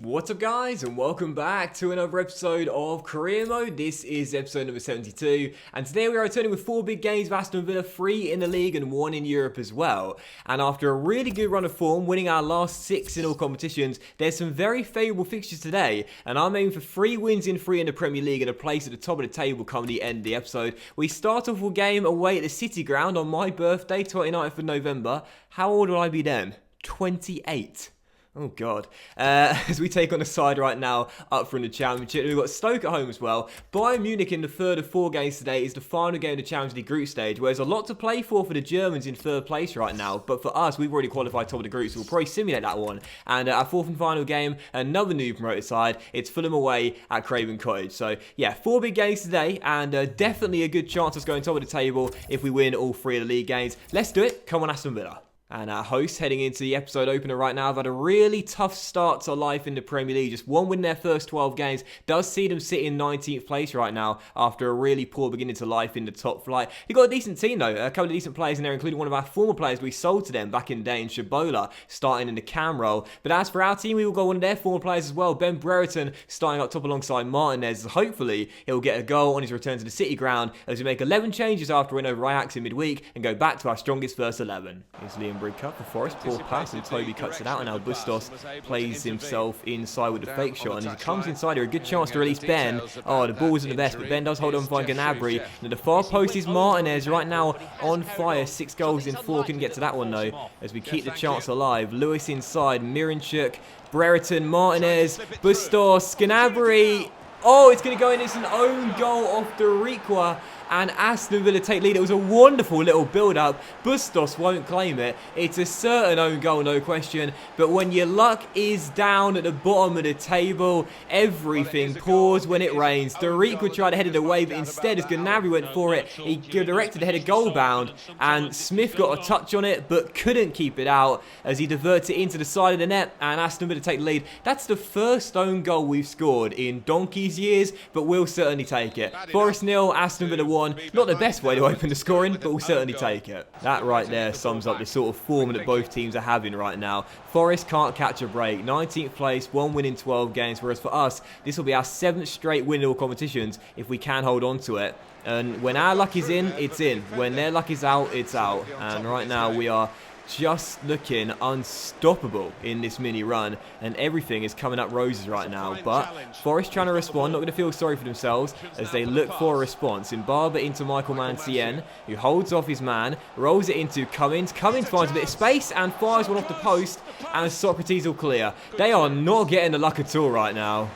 What's up guys, and welcome back to another episode of Career Mode. This is episode number 72, and today we are returning with 4 big games of Aston Villa, 3 in the league and 1 in Europe as well. And after a really good run of form, winning our last 6 in all competitions, there's some very favourable fixtures today, and I'm aiming for 3 wins in 3 in the Premier League and a place at the top of the table come the end of the episode. We start off with a game away at the City ground on my birthday, 29th of November. How old will I be then? 28. Oh God. As we take on the side right now up from the Championship, we've got Stoke at home as well. Bayern Munich in the third of 4 games today is the final game of the Champions League group stage, where there's a lot to play for the Germans in third place right now. But for us, we've already qualified top of the group, so we'll probably simulate that one. And our fourth and final game, another new promoted side, it's Fulham away at Craven Cottage. So yeah, 4 big games today, and definitely a good chance of us going top of the table if we win all 3 of the league games. Let's do it. Come on, Aston Villa. And our hosts heading into the episode opener right now have had a really tough start to life in the Premier League. Just 1 win in their first 12 games does see them sit in 19th place right now after a really poor beginning to life in the top flight. They've got a decent team though, a couple of decent players in there, including one of our former players we sold to them back in the day in Shabola, starting in the cam role. But as for our team, we will go one of their former players as well, Ben Brereton, starting up top alongside Martinez. Hopefully he'll get a goal on his return to the City ground as we make 11 changes after a win over Ajax in midweek and go back to our strongest first 11. Here's Liam Brigcup for Forest. Poor pass, and Toby cuts it out, and now Bustos plays himself inside with the fake shot, and as he comes inside here, a good chance to release Ben. Oh, the ball wasn't the best, but Ben does hold on for Gnabry, and at the far post is Martinez, right now on fire, 6 goals in 4, couldn't get to that one though, as we keep the chance alive. Lewis inside, Miranchuk, Brereton, Martinez, Bustos, Gnabry. Oh, it's going to go in, it's an own goal off the Requa, and Aston Villa take lead. It was a wonderful little build-up. Bustos won't claim it. It's a certain own goal, no question. But when your luck is down at the bottom of the table, everything pours when it rains. Requa tried to head it away, but instead, as Gnabry went for it, he directed the header goal-bound, and Smith got a touch on it, but couldn't keep it out as he diverts it into the side of the net, and Aston Villa take the lead. That's the first own goal we've scored in donkey's years, but we'll certainly take it. Forest 0, Aston Villa 1. Not the best way to open the scoring, but we'll certainly take it. That right there sums up the sort of form that both teams are having right now. Forest can't catch a break. 19th place, 1 win in 12 games, whereas for us, this will be our 7th straight win in all competitions if we can hold on to it. And when our luck is in, it's in. When their luck is out, it's out. And right now we are just looking unstoppable in this mini run, and everything is coming up roses right now. But Forest trying to respond, not going to feel sorry for themselves as they look for a response. In Barber into Michael Mancien, who holds off his man, rolls it into Cummins. Cummins finds a bit of space and fires one off the post, and Socrates will clear. They are not getting the luck at all right now.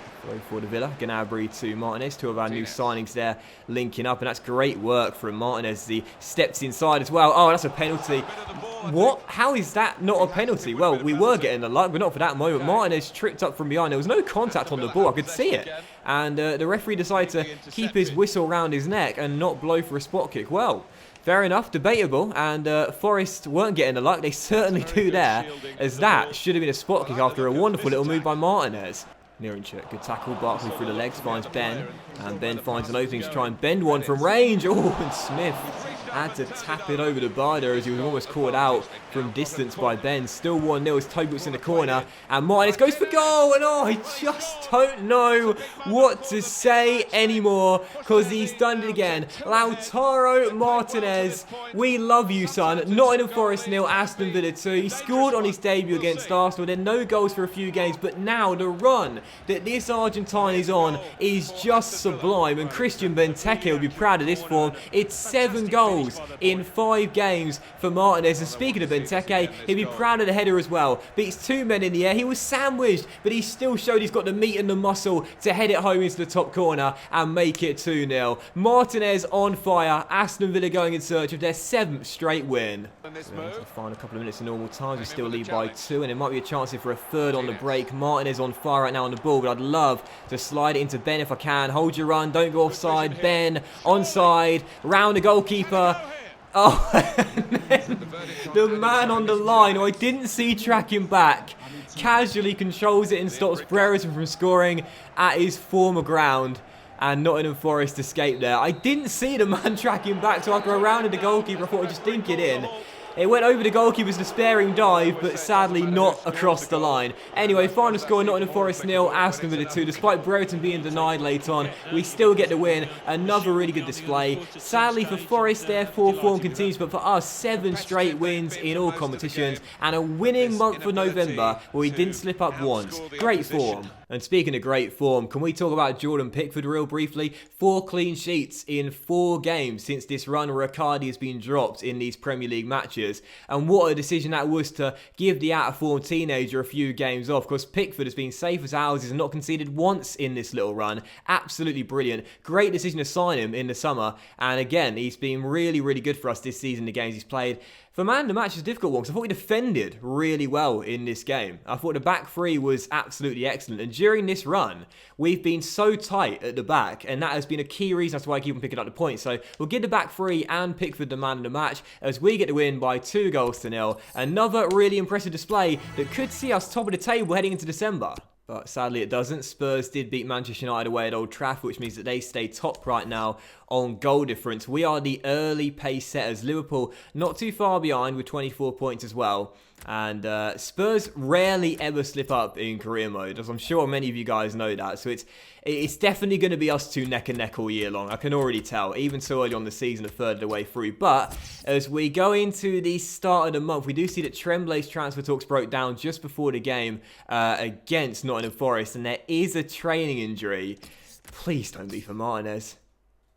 For the Villa, Gnabry to Martinez, 2 of our new signings there linking up, and that's great work from Martinez as he steps inside as well. Oh, that's a penalty. What? How is that not a penalty? Well, we were getting the luck, but not for that moment. Martinez tripped up from behind. There was no contact on the ball. I could see it. And the referee decided to keep his whistle around his neck and not blow for a spot kick. Well, fair enough, debatable, and Forest weren't getting the luck. They certainly do there, as that should have been a spot kick after a wonderful little move by Martinez. Miranchuk, good tackle, Barkley through the legs, finds Ben, and Ben finds an opening to try and bend one from range. Oh, and Smith had to tap it over the bar there as he was almost caught out from distance by Ben. Still 1-0 as Toby's in the corner, and Martinez goes for goal, and oh, I just don't know what to say anymore, because he's done it again. Lautaro Martinez, we love you, son. Nottingham Forest 0, Aston Villa 2. He scored on his debut against Arsenal, then no goals for a few games, but now the run that this Argentine is on is just sublime, and Christian Benteke will be proud of this form. It's 7 goals in 5 games for Martinez, and speaking of Benteke, he'll be proud of the header as well. Beats 2 men in the air. He was sandwiched, but he still showed he's got the meat and the muscle to head it home into the top corner and make it 2-0. Martinez on fire. Aston Villa going in search of their 7th straight win. The final couple of minutes of normal times, we still lead by 2, and it might be a chance here for a third on the break. Martinez on fire right now on the ball, but I'd love to slide it into Ben if I can. Hold your run, don't go offside. Ben onside, round the goalkeeper. Oh, and then the man on the line, who I didn't see tracking back, casually controls it and stops Brereton from scoring at his former ground. And Nottingham Forest escaped there. I didn't see the man tracking back, so after I rounded the goalkeeper, I thought I'd just dink it in. It went over the goalkeeper's despairing dive, but sadly not across the line. Anyway, final score, Nottingham Forest 0, Aston Villa 2. Despite Brereton being denied late on, we still get the win. Another really good display. Sadly for Forest, their poor form continues, but for us, 7 straight wins in all competitions and a winning month for November where we didn't slip up once. Great form. And speaking of great form, can we talk about Jordan Pickford real briefly? 4 clean sheets in 4 games since this run where Riccardi has been dropped in these Premier League matches. And what a decision that was to give the out-of-form teenager a few games off, because Pickford has been safe as houses and not conceded once in this little run. Absolutely brilliant. Great decision to sign him in the summer. And again, he's been really, really good for us this season, the games he's played. For man, the match is a difficult one because I thought we defended really well in this game. I thought the back three was absolutely excellent. And during this run, we've been so tight at the back. And that has been a key reason as to why I keep on picking up the points. So we'll give the back three and Pickford the man of the match as we get the win by 2-0. Another really impressive display that could see us top of the table heading into December. But sadly it doesn't. Spurs did beat Manchester United away at Old Trafford, which means that they stay top right now on goal difference. We are the early pace setters. Liverpool not too far behind with 24 points as well. And Spurs rarely ever slip up in career mode, as I'm sure many of you guys know that. So it's definitely going to be us two neck and neck all year long. I can already tell, even so early on the season, a third of the way through. But as we go into the start of the month, we do see that Tremblay's transfer talks broke down just before the game against Nottingham Forest. And there is a training injury. Please don't be for Martinez.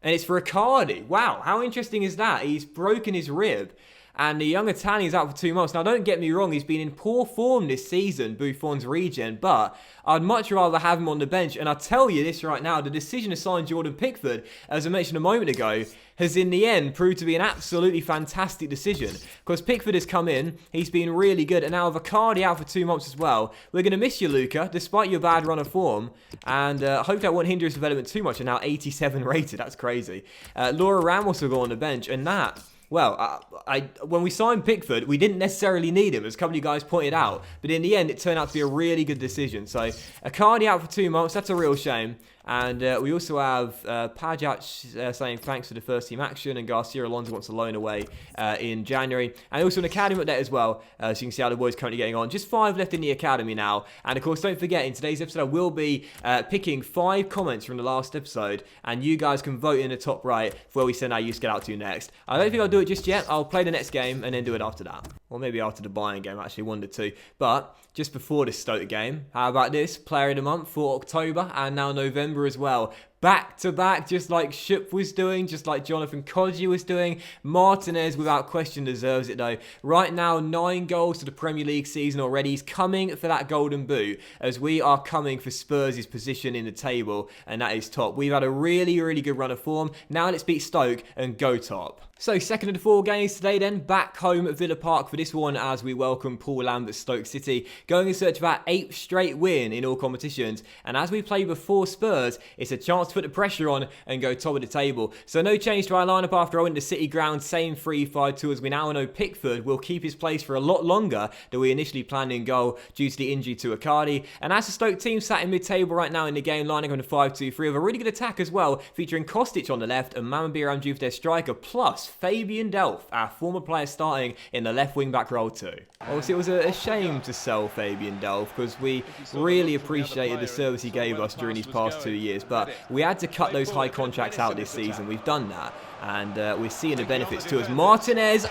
And it's for Riccardi. Wow, how interesting is that? He's broken his rib. And the young Italian's out for 2 months. Now, don't get me wrong, he's been in poor form this season, Buffon's regen, but I'd much rather have him on the bench. And I'll tell you this right now, the decision to sign Jordan Pickford, as I mentioned a moment ago, has in the end proved to be an absolutely fantastic decision. Because Pickford has come in, he's been really good, and now Riccardi out for 2 months as well. We're going to miss you, Luca, despite your bad run of form. And I hope that won't hinder his development too much. And now 87 rated, that's crazy. Laura Ramos will go on the bench, and that... Well, when we signed Pickford, we didn't necessarily need him, as a couple of you guys pointed out. But in the end, it turned out to be a really good decision. So, Riccardi out for 2 months. That's a real shame. And we also have Pajac saying thanks for the first team action, and Garcia Alonso wants to loan away in January. And also an academy update as well, so you can see how the boys are currently getting on. Just 5 left in the academy now. And of course, don't forget, in today's episode, I will be picking 5 comments from the last episode, and you guys can vote in the top right for where we send our youth get out to next. I don't think I'll do it just yet. I'll play the next game and then do it after that. Or maybe after the Bayern game, actually, 1 to 2. But just before this Stoke game, how about this? Player of the month for October and now November as well. Back to back, just like Schupp was doing, just like Jonathan Kodji was doing. Martinez, without question, deserves it though. Right now, 9 goals to the Premier League season already. He's coming for that golden boot, as we are coming for Spurs' position in the table, and that is top. We've had a really, really good run of form. Now let's beat Stoke and go top. So, second of the 4 games today then, back home at Villa Park for this one as we welcome Paul Lambert Stoke City, going in search of our 8th straight win in all competitions. And as we play before Spurs, it's a chance to put the pressure on and go top of the table. So no change to our lineup after I went to City ground, same 3-5-2 as we now know Pickford will keep his place for a lot longer than we initially planned in goal due to the injury to Riccardi. And as the Stoke team sat in mid-table right now in the game, lining on a 5-2-3 with a really good attack as well, featuring Kostic on the left and Mamabir Amju for their striker, plus Fabian Delph, our former player, starting in the left wing-back role too. Obviously, it was a shame to sell Fabian Delph because we really appreciated the service he gave us during these past 2 years, but we had to cut those high contracts out this season. We've done that, and we're seeing the benefits too. As Martinez,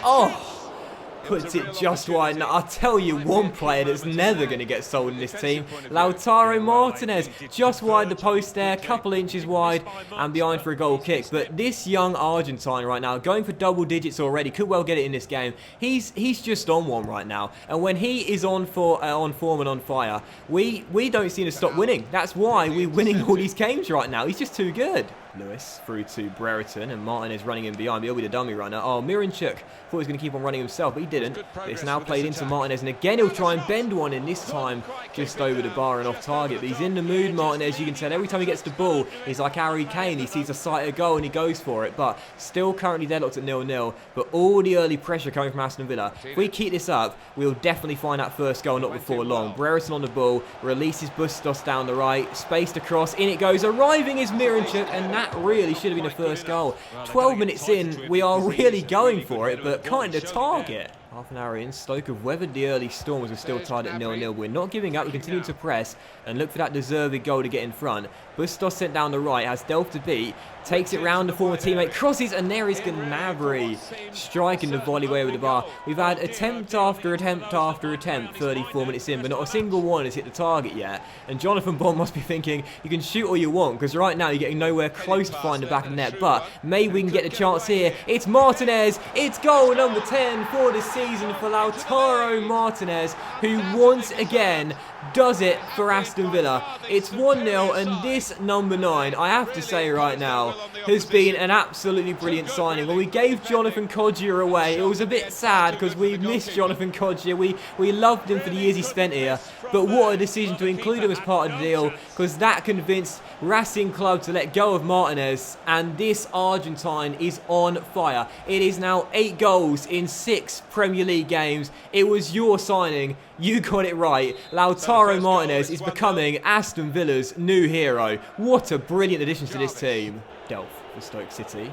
puts it just wide. Now, I'll tell you one player that's never going to get sold in this team. Lautaro Martinez, just wide the post there, couple inches wide and behind for a goal kick. But this young Argentine right now, going for double digits already, could well get it in this game. He's just on one right now. And when he is on form and on fire, we don't seem to stop winning. That's why we're winning all these games right now. He's just too good. Lewis through to Brereton, and Martin is running in behind, but he'll be the dummy runner. Oh, Miranchuk thought he was going to keep on running himself, but he didn't. But it's now played into Martinez, and again he'll try and bend one in, this time just over the bar and off target. But he's in the mood, Martinez, you can tell. Every time he gets the ball, he's like Harry Kane. He sees a sight of goal and he goes for it, but still currently deadlocked at 0-0. But all the early pressure coming from Aston Villa. If we keep this up, we'll definitely find that first goal not before long. Brereton on the ball, releases Bustos down the right, spaced across, in it goes, arriving is Miranchuk, and that really should have been the first goal. 12 minutes in, we are really going for it, but kind of target. Half an hour in, Stoke have weathered the early storm as we're still tied at 0-0. We're not giving up, we continue to press and look for that deserved goal to get in front. Bustos sent down the right, has Delph to beat, takes it round the former teammate, crosses, and there is Gnabry striking the volley way over the bar. We've had attempt after attempt after attempt 34 minutes in, but not a single one has hit the target yet. And Jonathan Bond must be thinking, you can shoot all you want, because right now you're getting nowhere close to finding the back of the net, but maybe we can get the chance here. It's Martinez, it's goal number 10 for this season for Lautaro Martinez, who once again does it for Aston Villa. It's 1-0, and this number 9, I have to say right now, has been an absolutely brilliant signing. When we gave Jonathan Kodjia away, it was a bit sad because we missed Jonathan Kodjia. We loved him for the years he spent here, but what a decision to include him as part of the deal, because that convinced Racing Club to let go of Martinez, and this Argentine is on fire. It is now 8 goals in 6 Premier League games. It was your signing. You got it right. Lautaro Martinez is becoming Aston Villa's new hero. What a brilliant addition to this team. Delph for Stoke City.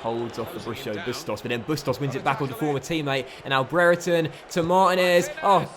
Holds off the Bustos, but then Bustos wins it back with the former teammate. And now Brereton to Martinez. Oh,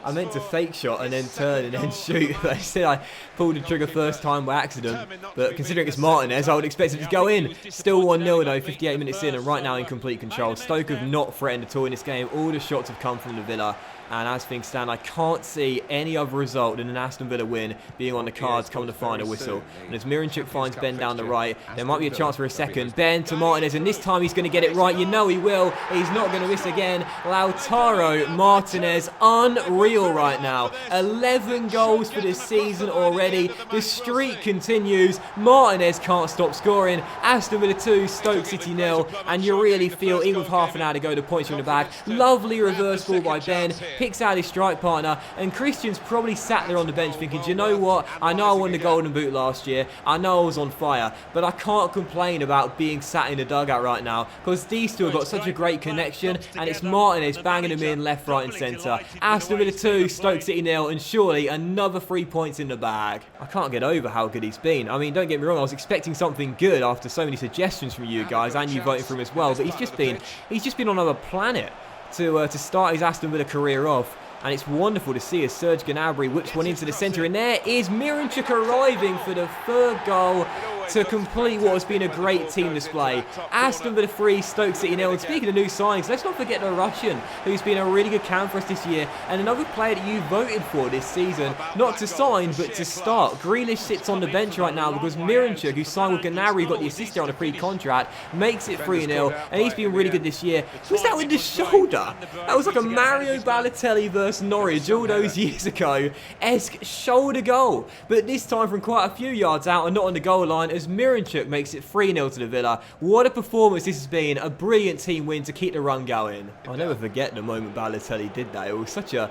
I meant to fake shot and then turn and then shoot. They said I pulled the trigger first time by accident. But considering it's Martinez, I would expect it to go in. Still 1-0 though, 58 minutes in, and right now in complete control. Stoke have not threatened at all in this game. All the shots have come from the Villa. And as things stand, I can't see any other result than an Aston Villa win being on the cards come the final whistle. And as Miranchuk finds Ben down the right, there might be a chance for a second. Ben to Martinez, and this time he's going to get it right. You know he will. He's not going to miss again. Lautaro Martinez, unreal right now. 11 goals for this season already. The streak continues. Martinez can't stop scoring. Aston Villa 2, Stoke City 0. And you really feel, even with half an hour to go, the points are in the bag. Lovely reverse ball by Ben. Picks out his strike partner, and Christian's probably sat there on the bench thinking, do you know what? I know I won the Golden Boot last year. I know I was on fire, but I can't complain about being sat in the dugout right now because these two have got such a great connection, and it's Martinez banging them in left, right, and centre. Aston Villa 2, Stoke City 0, and surely another 3 points in the bag. I can't get over how good he's been. I mean, don't get me wrong, I was expecting something good after so many suggestions from you guys, and you voted for him as well, but he's just been on another planet to start his Aston Villa career off. And it's wonderful to see as Serge Gnabry whips one into the centre, and there is Miranchuk arriving for the 3rd goal to complete what has been a great team display. Aston Villa 3, Stoke City 0. And speaking of new signings, let's not forget the Russian, who's been a really good cam for us this year, and another player that you voted for this season, not to sign, but to start. Grealish sits on the bench right now because Miranchuk, who signed with Gnabry, got the assist there on a pre-contract, makes it 3-0, and he's been really good this year. Was that with the shoulder? That was like a Mario Balotelli versus Norwich all those years ago-esque shoulder goal, but this time from quite a few yards out and not on the goal line, as Miranchuk makes it 3-0 to the Villa. What a performance this has been. A brilliant team win to keep the run going. I'll never forget the moment Balotelli did that. It was such a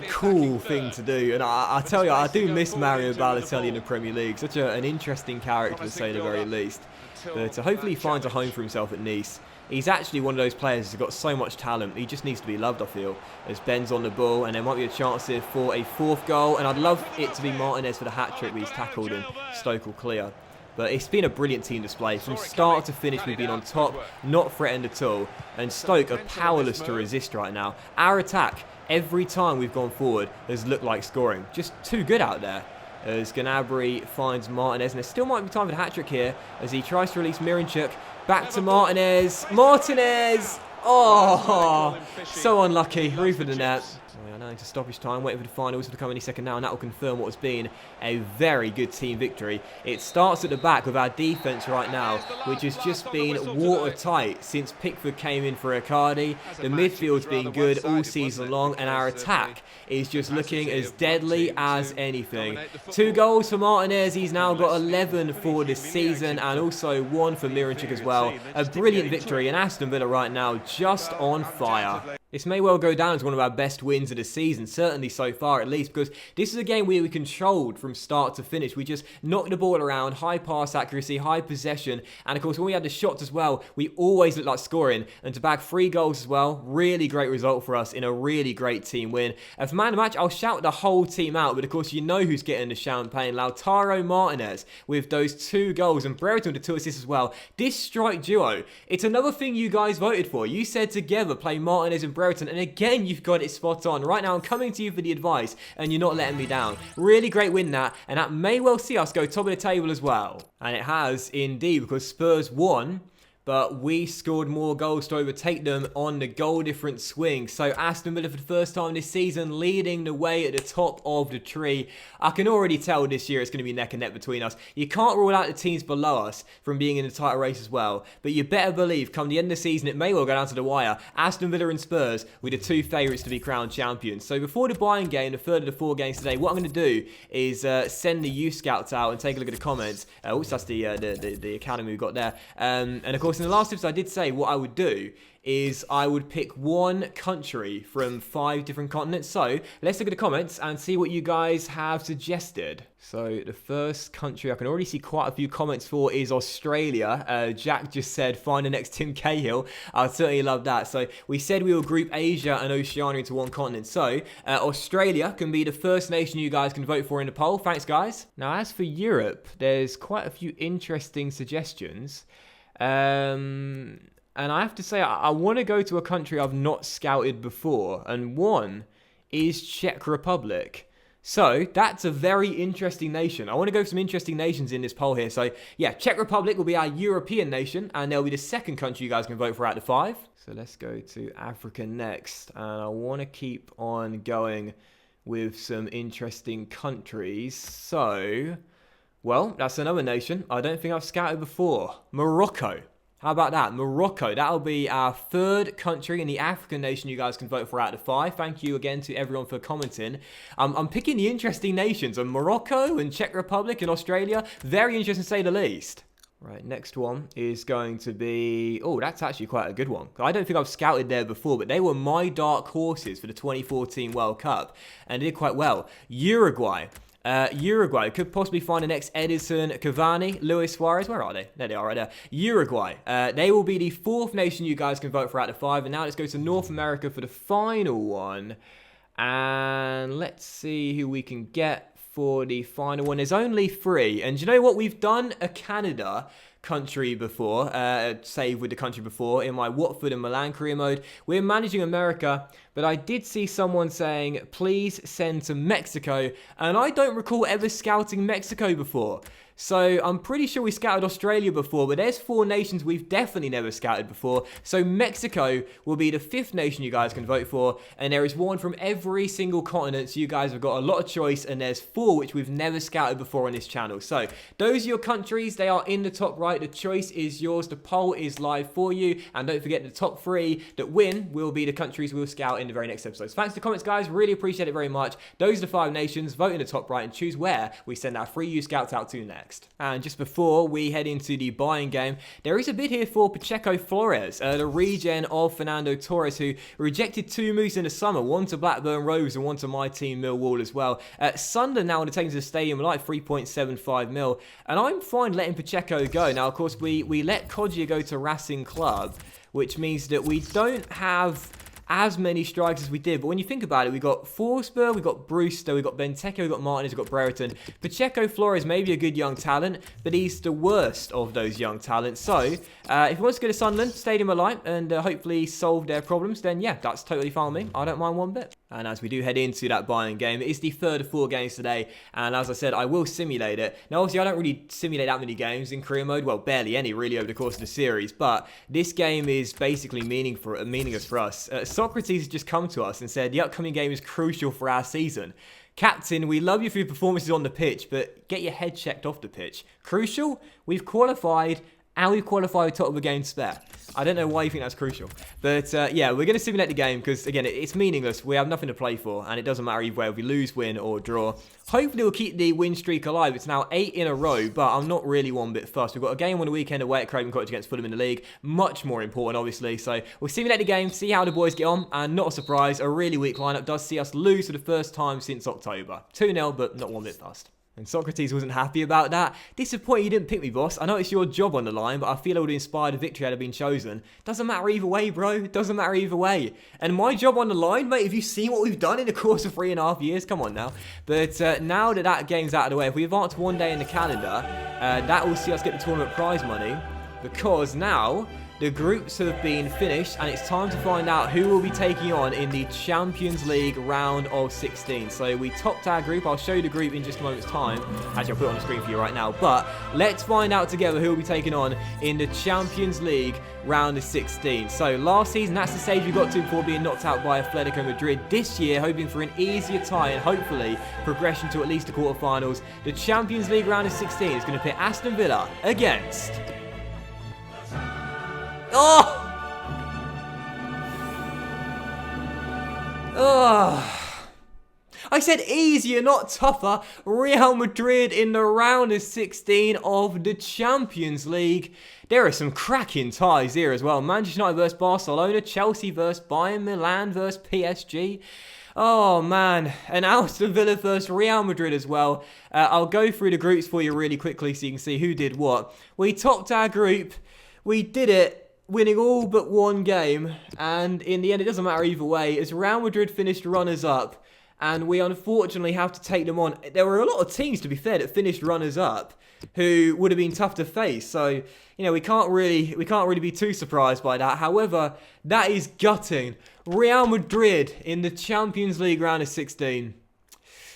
cool thing to do, and I tell you, I do miss Mario Balotelli in the Premier League. Such an interesting character, to say the very least. But hopefully he finds a home for himself at Nice. He's actually one of those players who's got so much talent. He just needs to be loved, I feel, as Ben's on the ball, and there might be a chance here for a 4th goal, and I'd love it to be Martinez for the hat-trick, but he's tackled and Stoke will clear. But it's been a brilliant team display. From start to finish, we've been on top, not threatened at all, and Stoke are powerless to resist right now. Our attack, every time we've gone forward, has looked like scoring. Just too good out there. As Gnabry finds Martinez, and there still might be time for the hat-trick here, as he tries to release Miranchuk. Back to Martinez. Martinez! Oh, so unlucky. Roof of the net. We are now into stoppage time, waiting for the final whistle to come any second now, and that will confirm what has been a very good team victory. It starts at the back with our defence right now, which has just been watertight since Pickford came in for Icardi. The midfield's been good all season long, and our attack is just looking as deadly as anything. 2 goals for Martinez. He's now got 11 for this season, and also 1 for Miranchuk as well. A brilliant victory, and Aston Villa right now just on fire. This may well go down as one of our best wins of the season, certainly so far at least, because this is a game where we controlled from start to finish. We just knocked the ball around, high pass accuracy, high possession, and of course when we had the shots as well, we always looked like scoring, and to bag 3 goals as well, really great result for us in a really great team win. And for man of the match, I'll shout the whole team out, but of course you know who's getting the champagne. Lautaro Martinez with those 2 goals, and Brereton with the 2 assists as well. This strike duo, it's another thing you guys voted for. You said together play Martinez and Brereton, and again you've got it spot on. Right now I'm coming to you for the advice and you're not letting me down. Really great win that, and that may well see us go top of the table as well. And it has indeed, because Spurs won, but we scored more goals to overtake them on the goal difference swing. So Aston Villa for the first time this season leading the way at the top of the tree. I can already tell this year it's going to be neck and neck between us. You can't rule out the teams below us from being in the title race as well. But you better believe come the end of the season it may well go down to the wire. Aston Villa and Spurs were the 2 favourites to be crowned champions. So before the Bayern game, the third of the 4 games today, what I'm going to do is send the youth scouts out and take a look at the comments. That's the academy we got there. And of course in the last tips I did say what I would do is I would pick 1 country from 5 different continents. So let's look at the comments and see what you guys have suggested. So the first country I can already see quite a few comments for is Australia. Jack just said find the next Tim Cahill. I'd certainly love that. So we said we will group Asia and Oceania into 1 continent. So Australia can be the first nation you guys can vote for in the poll. Thanks guys. Now as for Europe, there's quite a few interesting suggestions. And I have to say, I want to go to a country I've not scouted before, and one is Czech Republic. So that's a very interesting nation. I want to go for some interesting nations in this poll here. So yeah, Czech Republic will be our European nation, and they'll be the second country you guys can vote for out of 5. So let's go to Africa next, and I want to keep on going with some interesting countries. So, well, that's another nation I don't think I've scouted before. Morocco. How about that? Morocco. That'll be our 3rd country in the African nation you guys can vote for out of 5. Thank you again to everyone for commenting. I'm picking the interesting nations of Morocco and Czech Republic and Australia. Very interesting to say the least. Right, next one is going to be... Oh, that's actually quite a good one. I don't think I've scouted there before, but they were my dark horses for the 2014 World Cup, and did quite well. Uruguay. Uruguay could possibly find the next Edison, Cavani, Luis Suarez. Where are they? There they are right there. Uruguay. They will be the 4th nation you guys can vote for out of 5. And now let's go to North America for the final one. And let's see who we can get for the final one. There's only 3. And you know what? We've done a Canada country before, save with the country before in my Watford and Milan career mode. We're managing America, but I did see someone saying please send to Mexico, and I don't recall ever scouting Mexico before. So I'm pretty sure we scouted Australia before, but there's 4 nations we've definitely never scouted before. So Mexico will be the 5th nation you guys can vote for, and there is 1 from every single continent, so you guys have got a lot of choice, and there's 4 which we've never scouted before on this channel. So those are your countries. They are in the top right. The choice is yours. The poll is live for you, and don't forget the top 3 that win will be the countries we'll scout in the very next episode. So thanks for the comments, guys. Really appreciate it very much. Those are the 5 nations. Vote in the top right and choose where we send our free youth scouts out to next. And just before we head into the Bayern game, there is a bid here for Pacheco Flores, the regen of Fernando Torres, who rejected 2 moves in the summer, 1 to Blackburn Rovers and 1 to my team Millwall as well. Sunderland now undertaking to the stadium like 3.75 mil, and I'm fine letting Pacheco go. Now, of course, we let Kodjia go to Racing Club, which means that we don't have as many strikers as we did. But when you think about it, we got Forsberg, we got Brewster, we got Benteke, we got Martinez, we got Brereton. Pacheco Flores may be a good young talent, but he's the worst of those young talents. So if he wants to go to Sunderland, Stadium of Light, and hopefully solve their problems, then yeah, that's totally fine with me. I don't mind one bit. And as we do head into that Bayern game, it is the 3rd of 4 games today, and as I said, I will simulate it. Now obviously I don't really simulate that many games in career mode, well barely any really over the course of the series, but this game is basically meaningless for us. Socrates has just come to us and said the upcoming game is crucial for our season. Captain, we love you for your performances on the pitch, but get your head checked off the pitch. Crucial? We've qualified and we qualify with top of a game spare. I don't know why you think that's crucial. But yeah, we're going to simulate the game because, again, it's meaningless. We have nothing to play for, and it doesn't matter either way if we lose, win, or draw. Hopefully, we'll keep the win streak alive. It's now 8 in a row, but I'm not really one bit fussed. We've got a game on the weekend away at Craven Cottage against Fulham in the league. Much more important, obviously. So we'll simulate the game, see how the boys get on, and not a surprise, a really weak lineup does see us lose for the first time since October. 2-0, but not one bit fussed. And Socrates wasn't happy about that. Disappointed you didn't pick me, boss. I know it's your job on the line, but I feel I would have inspired a victory had I been chosen. Doesn't matter either way, bro. Doesn't matter either way. And my job on the line, mate, have you seen what we've done in the course of 3.5 years? Come on now. But now that game's out of the way, if we advance one day in the calendar, that will see us get the tournament prize money. Because now the groups have been finished and it's time to find out who will be taking on in the Champions League round of 16. So we topped our group. I'll show you the group in just a moment's time. Actually, I'll put it on the screen for you right now. But let's find out together who will be taking on in the Champions League round of 16. So last season, that's the stage we got to before being knocked out by Atletico Madrid. This year, hoping for an easier tie and hopefully progression to at least the quarterfinals. The Champions League round of 16 is going to pit Aston Villa against... Oh! I said easier, not tougher. Real Madrid in the round of 16 of the Champions League. There are some cracking ties here as well. Manchester United versus Barcelona, Chelsea versus Bayern, Milan versus PSG. Oh, man. And Aston Villa versus Real Madrid as well. I'll go through the groups for you really quickly so you can see who did what. We topped our group. We did it, winning all but one game, and in the end it doesn't matter either way, as Real Madrid finished runners-up, and we unfortunately have to take them on. There were a lot of teams, to be fair, that finished runners-up, who would have been tough to face, so, you know, we can't really be too surprised by that. However, that is gutting. Real Madrid in the Champions League round of 16.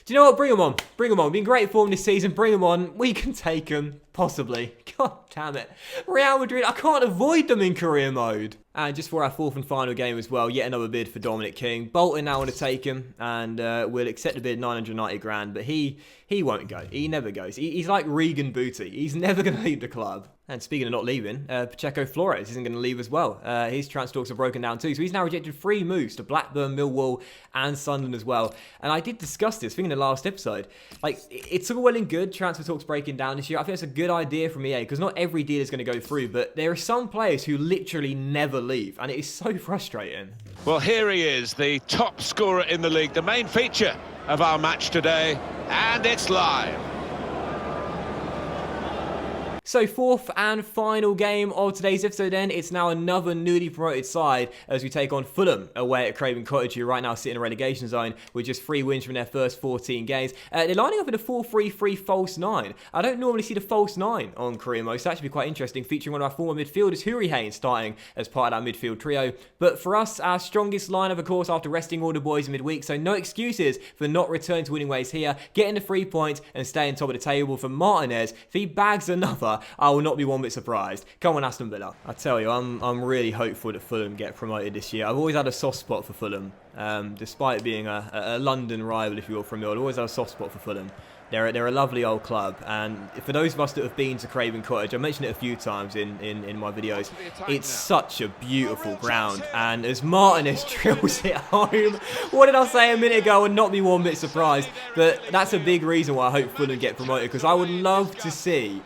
Do you know what? Bring them on. Bring them on. Been great form this season. Bring them on. We can take them. Possibly. God damn it. Real Madrid, I can't avoid them in career mode. And just for our fourth and final game as well, yet another bid for Dominic King. Bolton now want to take him, and we'll accept the bid, 990 grand, but he won't go. He never goes. He's like Regan Booty. He's never going to leave the club. And speaking of not leaving, Pacheco Flores isn't going to leave as well. His transfer talks are broken down too, so he's now rejected 3 moves to Blackburn, Millwall, and Sunderland as well. And I did discuss this, I think in the last episode. Like, it's all well and good, transfer talks breaking down this year. I think it's a good idea from EA, because not every deal is going to go through, but there are some players who literally never leave, and it is so frustrating. Well, here he is, the top scorer in the league, the main feature of our match today, and it's live. So fourth and final game of today's episode then, it's now another newly promoted side as we take on Fulham away at Craven Cottage, who right now sit in a relegation zone with just 3 wins from their first 14 games. They're lining up in a 4-3-3 false 9. I don't normally see the false 9 on career mode, so that should be quite interesting, featuring one of our former midfielders, Hurricane, starting as part of that midfield trio. But for us, our strongest lineup, of course, after resting all the boys midweek, so no excuses for not returning to winning ways here, getting the 3 points and staying top of the table. For Martinez, if he bags another, I will not be one bit surprised. Come on, Aston Villa. I tell you, I'm really hopeful that Fulham get promoted this year. I've always had a soft spot for Fulham. Despite being a London rival, if you will, from me, I've always had a soft spot for Fulham. They're a lovely old club, and for those of us that have been to Craven Cottage, I've mentioned it a few times in my videos, it's such a beautiful ground, and as Martinez drills it home, what did I say a minute ago, and not be one bit surprised, but that's a big reason why I hope Fulham get promoted, because I would love to see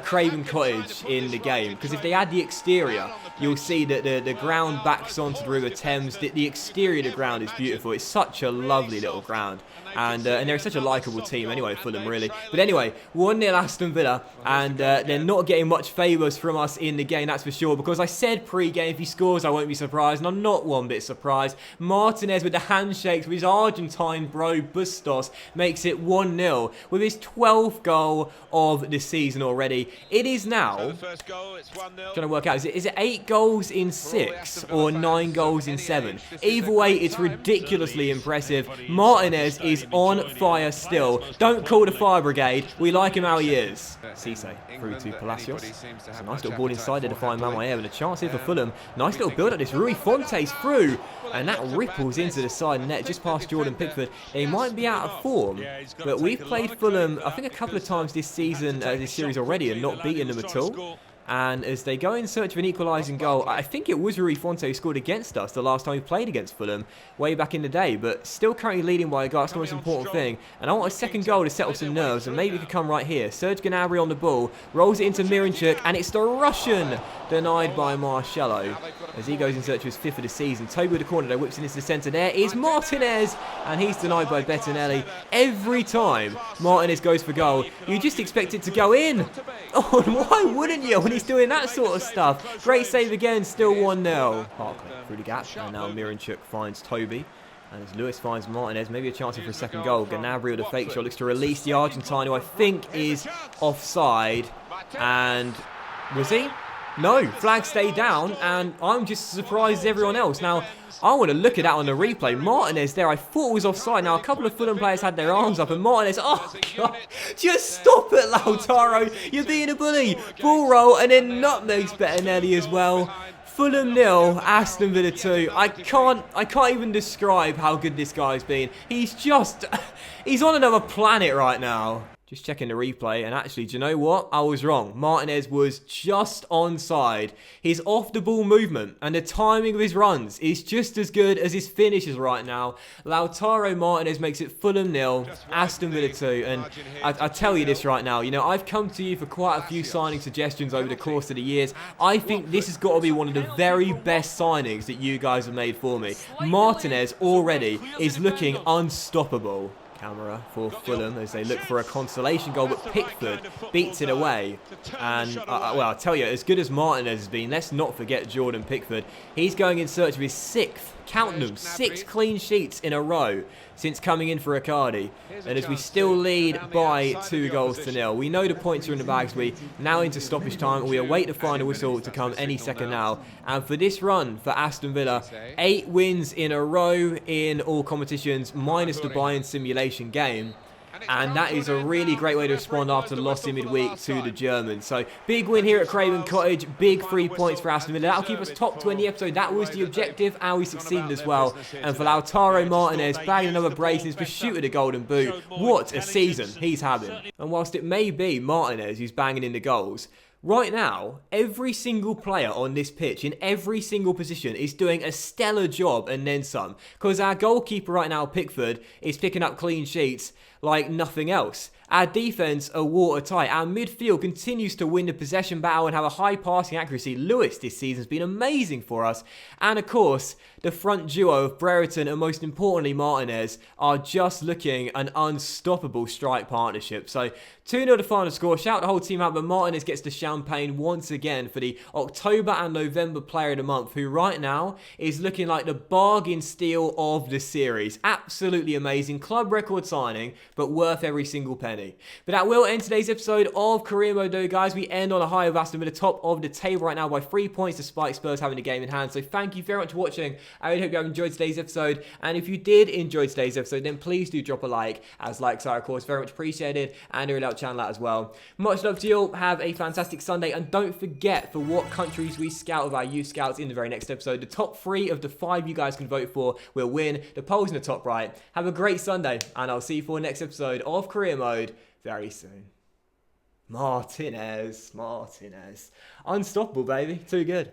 Craven Cottage in the game, because if they add the exterior, you'll see that the ground backs onto the River Thames. The exterior of the ground is beautiful. It's such a lovely little ground, and they're such a likeable team anyway, Fulham, really. But anyway, 1-0 Aston Villa, and they're not getting much favours from us in the game, that's for sure, because I said pre-game, if he scores, I won't be surprised, and I'm not one bit surprised. Martinez with the handshakes with his Argentine bro, Bustos, makes it 1-0 with his 12th goal of the season already. It is now, trying to work out, is it 8 goals in 6 or 9 goals in 7? Either way, it's ridiculously impressive. Martinez is on fire still. Don't call the fire brigade. We like him how he is. Cisse through to Palacios. It's a nice little ball inside there to find Mamayer, and a chance here for Fulham. Nice little build up this. Rui Fontes through, and that ripples into the side net just past Jordan Pickford. They might be out of form, but we've played Fulham, I think, a couple of times this season, this series already, and not beaten them at all. And as they go in search of an equalising goal, I think it was Rui Fonte who scored against us the last time we played against Fulham way back in the day. But still currently leading by a goal. That's the most important thing. And I want a second goal to settle some nerves, and maybe it could come right here. Serge Gnabry on the ball, rolls it into Miranchuk, and it's the Russian denied by Marcelo as he goes in search of his 5th of the season. Toby with the corner, though, whips it into the centre. There is Martinez, and he's denied by Bettinelli. Every time Martinez goes for goal, you just expect it to go in. Oh, and why wouldn't you when he's doing that sort of stuff? Great save again, still 1-0. Barkley through the gap, and now Miranchuk finds Toby. And as Lewis finds Martinez, maybe a chance for a second goal. Gnabry with a fake shot looks to release the Argentine, who I think is offside. And was he? No, flag stayed down, and I'm just as surprised as everyone else. Now, I want to look at that on the replay. Martinez there, I thought was offside. Now, a couple of Fulham players had their arms up, and Martinez, oh, God, just stop it, Lautaro. You're being a bully. Ball roll, and then nutmegs Bettinelli as well. Fulham 0, Aston Villa 2. I can't even describe how good this guy's been. He's on another planet right now. Just checking the replay, and actually, do you know what? I was wrong. Martinez was just onside. His off-the-ball movement and the timing of his runs is just as good as his finishes right now. Lautaro Martinez makes it Fulham 0, Aston Villa 2. And I tell you this right now, you know, I've come to you for quite a few signing suggestions over the course of the years. I think this has got to be one of the very best signings that you guys have made for me. Martinez already is looking unstoppable. Camera for Fulham as they look for a consolation goal, but Pickford beats it away. And, well, I'll tell you, as good as Martinez has been, let's not forget Jordan Pickford. He's going in search of his 6th, count them, 6 clean sheets in a row since coming in for Icardi. And as we still lead by 2-0, we know the points are in the bags. We now into stoppage time, and we await the final whistle to come any second now. And for this run for Aston Villa, 8 wins in a row in all competitions, minus the Bayern simulation game. And that is a really great way to respond after the loss in midweek to the Germans. So, big win here at Craven Cottage. Big 3 points for Aston Villa. That'll keep us top 20 episode. That was the objective, and we succeeded as well. And for Lautaro Martinez, bagging another brace in his pursuit of the Golden Boot. What a season he's having. And whilst it may be Martinez who's banging in the goals, right now, every single player on this pitch, in every single position, is doing a stellar job and then some. Because our goalkeeper right now, Pickford, is picking up clean sheets like nothing else. Our defence are watertight. Our midfield continues to win the possession battle and have a high passing accuracy. Lewis this season has been amazing for us. And of course, the front duo of Brereton and most importantly Martinez are just looking an unstoppable strike partnership. So 2-0 the final score. Shout the whole team out, but Martinez gets the champagne once again for the October and November Player of the Month, who right now is looking like the bargain steal of the series. Absolutely amazing. Club record signing, but worth every single penny. But that will end today's episode of Career Mode though, guys. We end on a high of Aston Villa, top of the table right now by 3 points despite Spurs having the game in hand. So thank you very much for watching. I really hope you have enjoyed today's episode. And if you did enjoy today's episode, then please do drop a like, as likes are of course very much appreciated, and it will help channel out as well. Much love to you all. Have a fantastic Sunday, and don't forget for what countries we scout with our youth scouts in the very next episode. The top 3 of the 5 you guys can vote for will win. The poll's in the top right. Have a great Sunday, and I'll see you for the next episode of Career Mode very soon. Martinez. Unstoppable, baby. Too good.